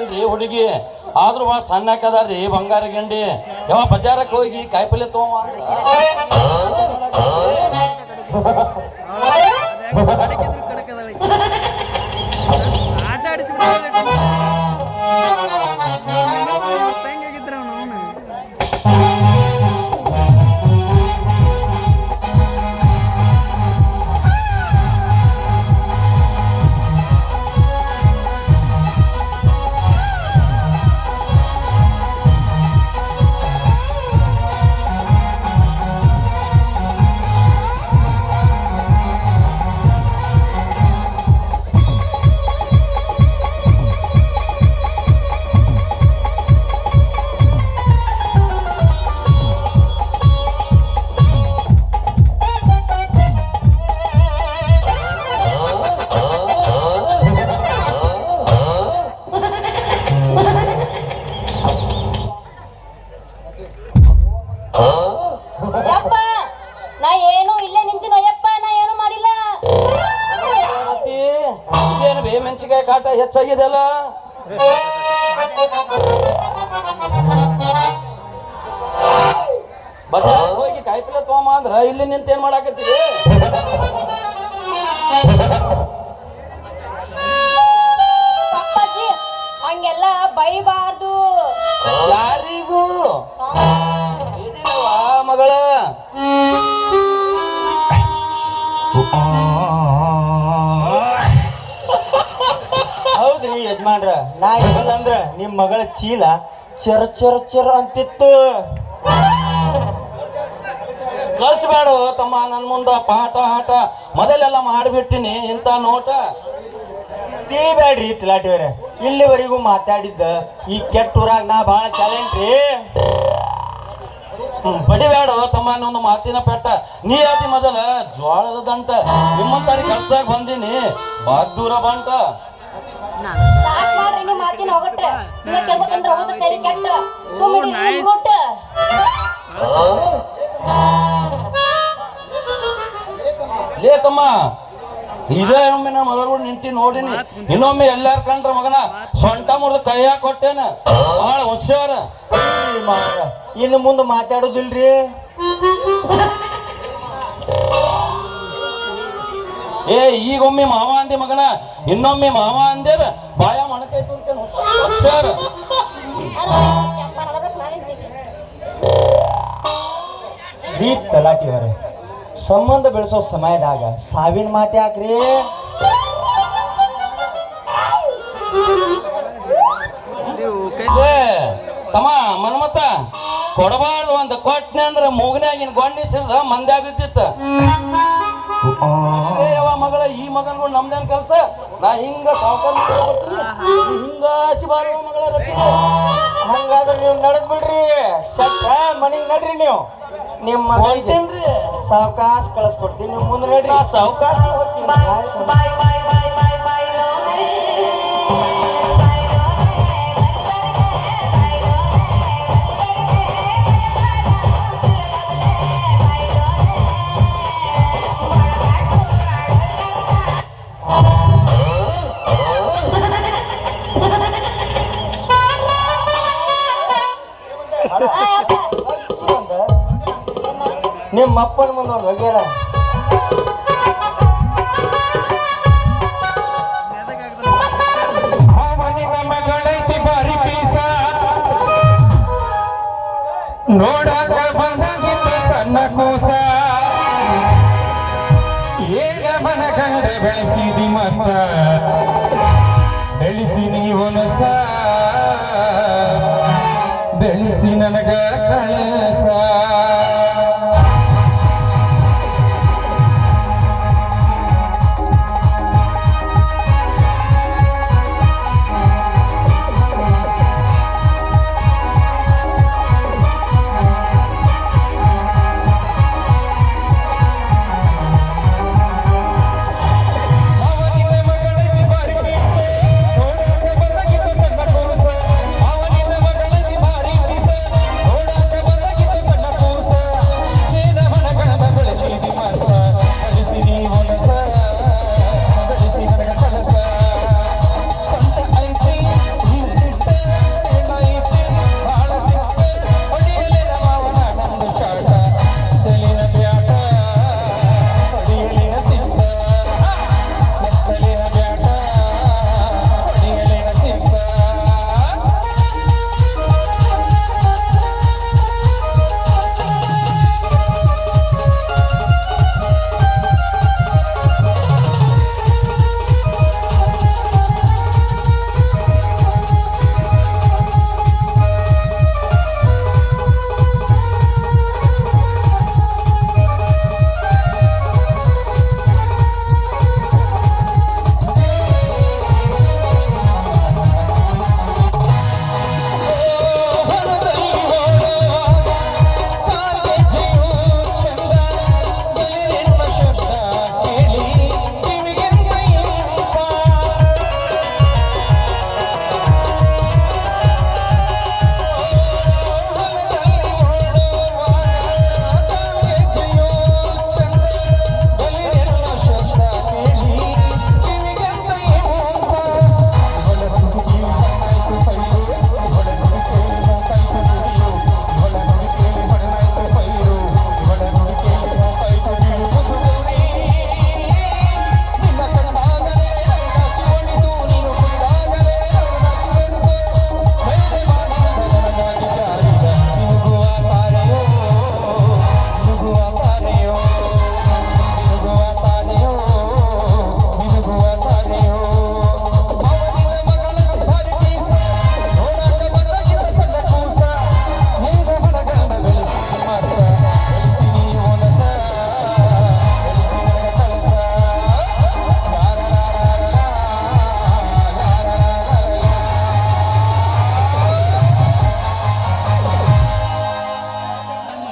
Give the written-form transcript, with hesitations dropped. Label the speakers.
Speaker 1: ಮಾಡಾಕತ್ತೀನ್ರಿ ಹುಡುಗಿ ಆದ್ರೂ ಭಾಳ ಸಣ್ಣಕ್ಕದಾರ್ರಿ ಬಂಗಾರ ಗಂಡಿ ಯಾವ ಬಜಾರಕ್ಕೆ ಹೋಗಿ ಕಾಯಿಪಲ್ಲೆ ತಗೊಂಬ
Speaker 2: ಆಟ ಆಡಿಸಿ
Speaker 1: ಮೆಣಸಿನಕಾಯಿ ಕಾಟ ಹೆಚ್ಚಾಗಿದೆಲ್ಲ ಬಜಾರ್ ಹೋಗಿ ಕಾಯಿಪಲ್ಲೆ ತಗೊಂಬ ಅಂದ್ರ ಇಲ್ಲಿ ನಿಂತ ಏನ್ ಮಾಡಾಕತ್ತೀರಿ
Speaker 3: ಹಂಗೆಲ್ಲ ಬೈಬಾರ್ದು
Speaker 1: ಯಾರಿಗೂ ಮಗಳ
Speaker 4: ಹೌದ್ರಿ ಯಜಮಾನ್ರ ನಾ ಇಲ್ಲಂದ್ರ ನಿಮ್ ಮಗಳ ಚೀಲ ಚರ ಚರ ಚರ ಅಂತಿತ್ತು
Speaker 1: ಕಳ್ಸ್ಬೇಡ ತಮ್ಮ ನನ್ ಮುಂದ ಪಾಠ ಆಟ ಮೊದಲೆಲ್ಲ ಮಾಡಿಬಿಟ್ಟಿನಿ ಇಂಥ ನೋಟ
Speaker 4: ತಿಳಿಬೇಡ್ರಿ ತಿಲಾಟಿಯವ್ರೆ ಇಲ್ಲಿವರೆಗೂ ಮಾತಾಡಿದ್ದ ಈ ಕೆಟ್ಟ ಊರಾಗ ನಾ ಭಾಳ ಚಾಲೆಂಟ್ ರೀ
Speaker 1: ಬಡಿಬೇಡ ತಮ್ಮ ಒಂದು ಮಾತಿನ ಪೆಟ್ಟ ನೀ ಆದಿ ಮೊದಲ ಜ್ವಾಳದ ದಂಟ ನಿಮ್ಮಂತಾರಿ ಕೆಲ್ಸಾಗ ಬಂದೀನಿ ಬಾದ್ದೂರ ಬಂಟ
Speaker 3: ಮಾತಿನ ಹೋಗಟ್ರೆ
Speaker 1: ಲೇ ತಮ್ಮ ಇದೇ ಒಮ್ಮೆ ನಾ ಮಗಳು ನಿಂತಿ ನೋಡಿನಿ ಇನ್ನೊಮ್ಮೆ ಎಲ್ಲಾರ ಕಂಡ್ರ ಮಗನ ಸೊಂಟ ಮುರಿದು ಕೈಯಾಗ ಕೊಟ್ಟೇನ ಭಾಳ ಹುಷಾರ
Speaker 4: ಇನ್ನು ಮುಂದೆ ಮಾತಾಡೋದಿಲ್ರಿ
Speaker 1: ಏ ಈಗೊಮ್ಮೆ ಮಾವ ಅಂದಿ ಮಗನ ಇನ್ನೊಮ್ಮೆ ಮಾವ ಅಂದೇರ ಬಾಯ ಮಣಕೈತು ಹುಷಾರ
Speaker 4: ರೀ ತಲಾಟಿಯವರೇ ಸಂಬಂಧ ಬೆಳೆಸೋ ಸಮಯದಾಗ ಸಾವಿನ ಮಾತು ಯಾಕ್ರಿ
Speaker 1: ತಮ್ಮ ಮನ್ಮತ್ತ ಕೊಡಬಾರ್ದು ಅಂತ ಕೊಟ್ಟನೆ ಅಂದ್ರೆ ಮೂಗನ್ಯಾಗಿನ ಗೊಂಡಿ ಸಿರ್ದ ಮಂದ್ಯಾ ಬಿದ್ದಿತ್ತ ಯಾವ ಮಗಳ ಈ ಮಗನ್ಗಳು ನಮ್ದೇನ್ ಕೆಲ್ಸ ನಾ ಹಿಂಗ ಸಾವುಕಾರ ಹಿಂಗ ಶಿಬಾರುವ ಮಗಳ
Speaker 4: ಹಂಗಾದ್ರೆ ನೀವು ನಡೆದ್ ಬಿಡ್ರಿ ಮನಿಗ್ ನಡ್ರಿ ನೀವು ನಿಮ್ಮ
Speaker 1: ಹೇಳ್ತೇನ್ರಿ
Speaker 4: ಸಾವಕಾಶ ಕಳಿಸ್ಕೊಡ್ತೀನಿ ನೀವು ಮುಂದೆ ನಡ್ರಿ
Speaker 1: ಸಾವಕಾಶ
Speaker 4: ನಿಮ್ಮ ಅಪ್ಪನ ಮುಂದೆ ಒಂದು ಹೋಗ್ಯಾರ
Speaker 5: ನೋಡಾಕ ಬಂದಾಗಿತ್ತು ಸಣ್ಣ ಕೂಸ ಏನ ಮನಗಂಡ ಬೆಳೆಸಿದಿ ಮಸ್ತ ಬೆಳೆಸಿ ನೀವೊನಸ ಬೆಳೆಸಿ ನನಗ ಕಳಸ